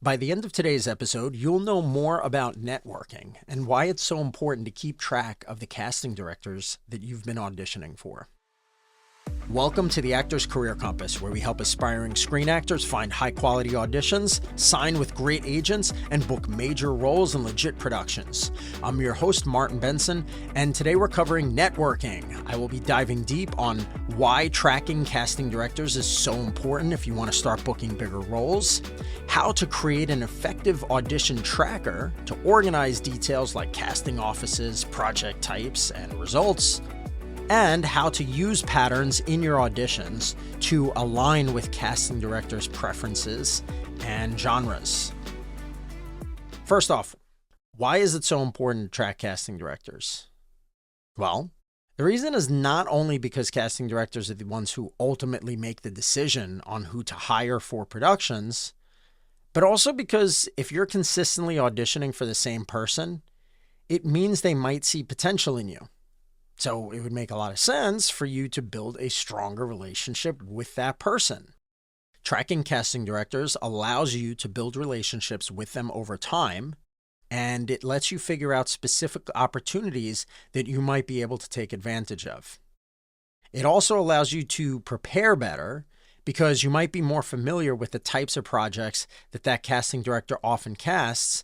By the end of today's episode, you'll know more about networking and why it's so important to keep track of the casting directors that you've been auditioning for. Welcome to the Actor's Career Compass, where we help aspiring screen actors find high-quality auditions, sign with great agents, and book major roles in legit productions. I'm your host, Martin Benson, and today we're covering networking. I will be diving deep on why tracking casting directors is so important if you want to start booking bigger roles, how to create an effective audition tracker to organize details like casting offices, project types, and results, and how to use patterns in your auditions to align with casting directors' preferences and genres. First off, why is it so important to track casting directors? Well, the reason is not only because casting directors are the ones who ultimately make the decision on who to hire for productions, but also because if you're consistently auditioning for the same person, it means they might see potential in you. So it would make a lot of sense for you to build a stronger relationship with that person. Tracking casting directors allows you to build relationships with them over time, and it lets you figure out specific opportunities that you might be able to take advantage of. It also allows you to prepare better because you might be more familiar with the types of projects that casting director often casts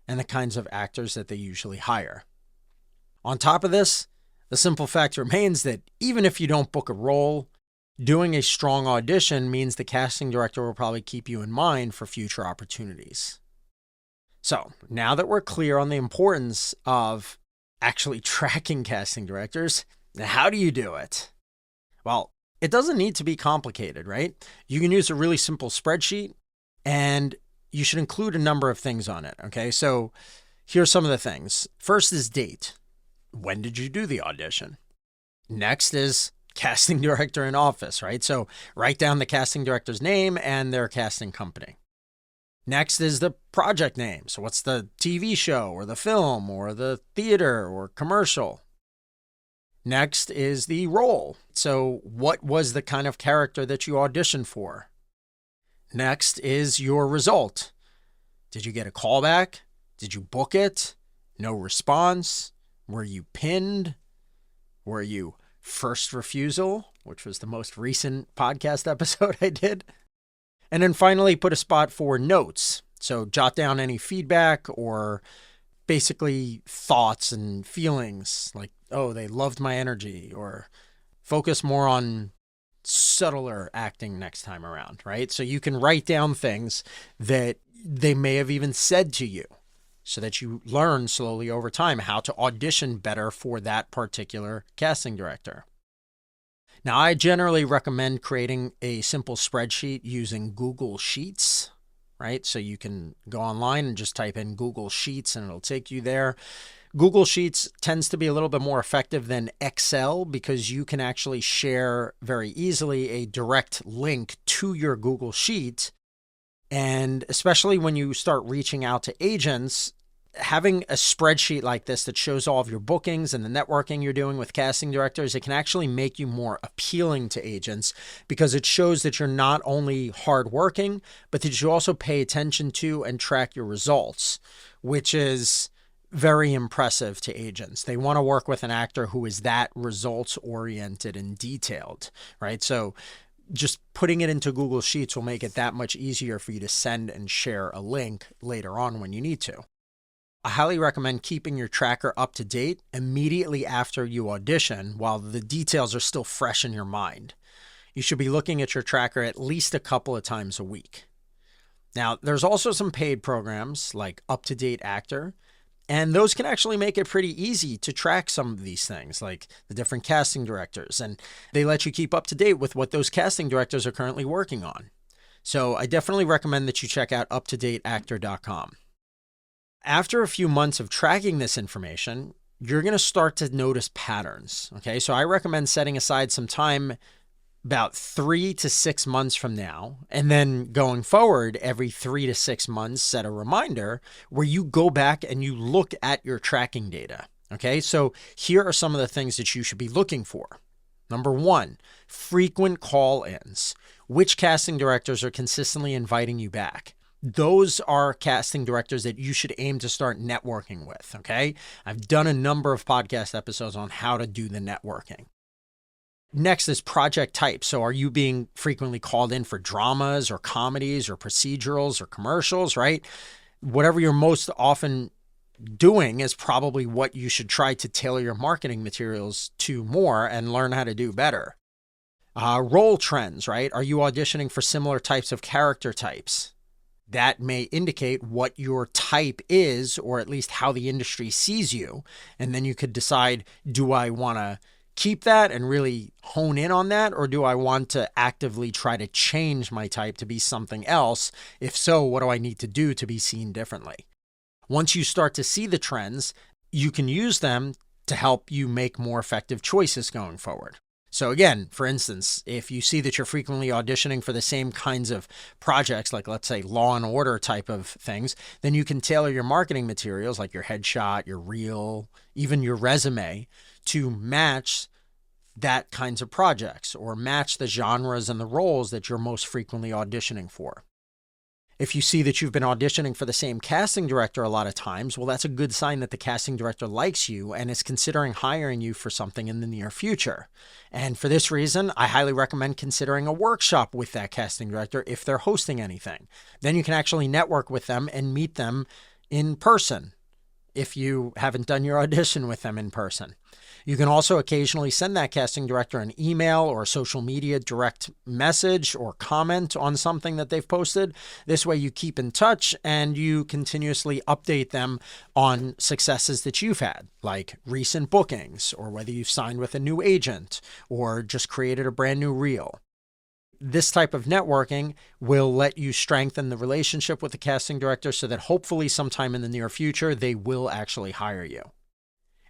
and the kinds of actors that they usually hire. On top of this, the simple fact remains that even if you don't book a role, doing a strong audition means the casting director will probably keep you in mind for future opportunities. So now that we're clear on the importance of actually tracking casting directors, how do you do it? Well, it doesn't need to be complicated, right? You can use a really simple spreadsheet, and you should include a number of things on it, okay? So here's some of the things. First is date. When did you do the audition? Next is casting director in office, right? So write down the casting director's name and their casting company. Next is the project name. So what's the TV show or the film or the theater or commercial? Next is the role. So what was the kind of character that you auditioned for? Next is your result. Did you get a callback? Did you book it? No response? Were you pinned? Were you first refusal, which was the most recent podcast episode I did? And then finally, put a spot for notes. So jot down any feedback or basically thoughts and feelings like, oh, they loved my energy, or focus more on subtler acting next time around, right? So you can write down things that they may have even said to you, so that you learn slowly over time how to audition better for that particular casting director. Now, I generally recommend creating a simple spreadsheet using Google Sheets, right? So you can go online and just type in Google Sheets and it'll take you there. Google Sheets tends to be a little bit more effective than Excel because you can actually share very easily a direct link to your Google Sheet. And especially when you start reaching out to agents, having a spreadsheet like this that shows all of your bookings and the networking you're doing with casting directors, it can actually make you more appealing to agents because it shows that you're not only hardworking, but that you also pay attention to and track your results, which is very impressive to agents. They want to work with an actor who is that results-oriented and detailed, right? So just putting it into Google Sheets will make it that much easier for you to send and share a link later on when you need to. I highly recommend keeping your tracker up to date immediately after you audition while the details are still fresh in your mind. You should be looking at your tracker at least a couple of times a week. Now, there's also some paid programs like Up to Date Actor, and those can actually make it pretty easy to track some of these things, like the different casting directors, and they let you keep up to date with what those casting directors are currently working on. So I definitely recommend that you check out uptodateactor.com. After a few months of tracking this information, you're going to start to notice patterns. Okay, so I recommend setting aside some time about 3 to 6 months from now, and then going forward every 3 to 6 months, set a reminder where you go back and you look at your tracking data. Okay, so here are some of the things that you should be looking for. Number 1, frequent call-ins. Which casting directors are consistently inviting you back? Those are casting directors that you should aim to start networking with, okay? I've done a number of podcast episodes on how to do the networking. Next is project type. So are you being frequently called in for dramas or comedies or procedurals or commercials, right? Whatever you're most often doing is probably what you should try to tailor your marketing materials to more and learn how to do better. Role trends, right? Are you auditioning for similar types of character types? That may indicate what your type is, or at least how the industry sees you. And then you could decide, do I want to keep that and really hone in on that? Or do I want to actively try to change my type to be something else? If so, what do I need to do to be seen differently? Once you start to see the trends, you can use them to help you make more effective choices going forward. So again, for instance, if you see that you're frequently auditioning for the same kinds of projects, like let's say Law and Order type of things, then you can tailor your marketing materials like your headshot, your reel, even your resume to match that kinds of projects or match the genres and the roles that you're most frequently auditioning for. If you see that you've been auditioning for the same casting director a lot of times, well, that's a good sign that the casting director likes you and is considering hiring you for something in the near future. And for this reason, I highly recommend considering a workshop with that casting director if they're hosting anything. Then you can actually network with them and meet them in person if you haven't done your audition with them in person. You can also occasionally send that casting director an email or a social media direct message or comment on something that they've posted. This way you keep in touch and you continuously update them on successes that you've had, like recent bookings or whether you've signed with a new agent or just created a brand new reel. This type of networking will let you strengthen the relationship with the casting director so that hopefully sometime in the near future, they will actually hire you.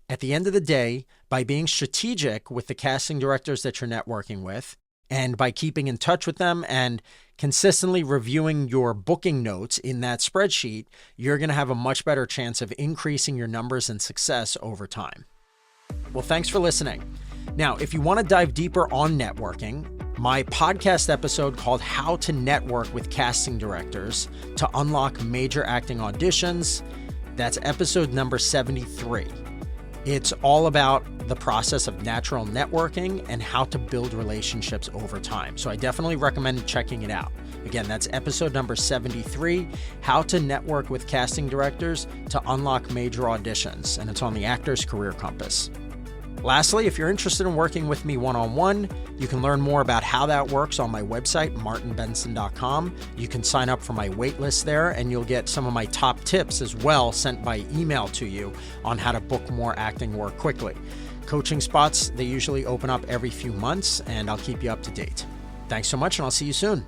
At the end of the day, by being strategic with the casting directors that you're networking with, and by keeping in touch with them and consistently reviewing your booking notes in that spreadsheet, you're going to have a much better chance of increasing your numbers and success over time. Well, thanks for listening. Now, if you want to dive deeper on networking, my podcast episode called How to Network with Casting Directors to Unlock Major Acting Auditions, that's episode number 73. It's all about the process of natural networking and how to build relationships over time. So I definitely recommend checking it out. Again, that's episode number 73, How to Network with Casting Directors to Unlock Major Auditions, and it's on the Actors Career Compass. Lastly, if you're interested in working with me one-on-one, you can learn more about how that works on my website, martinbenson.com. You can sign up for my waitlist there, and you'll get some of my top tips as well sent by email to you on how to book more acting work quickly. Coaching spots, they usually open up every few months, and I'll keep you up to date. Thanks so much, and I'll see you soon.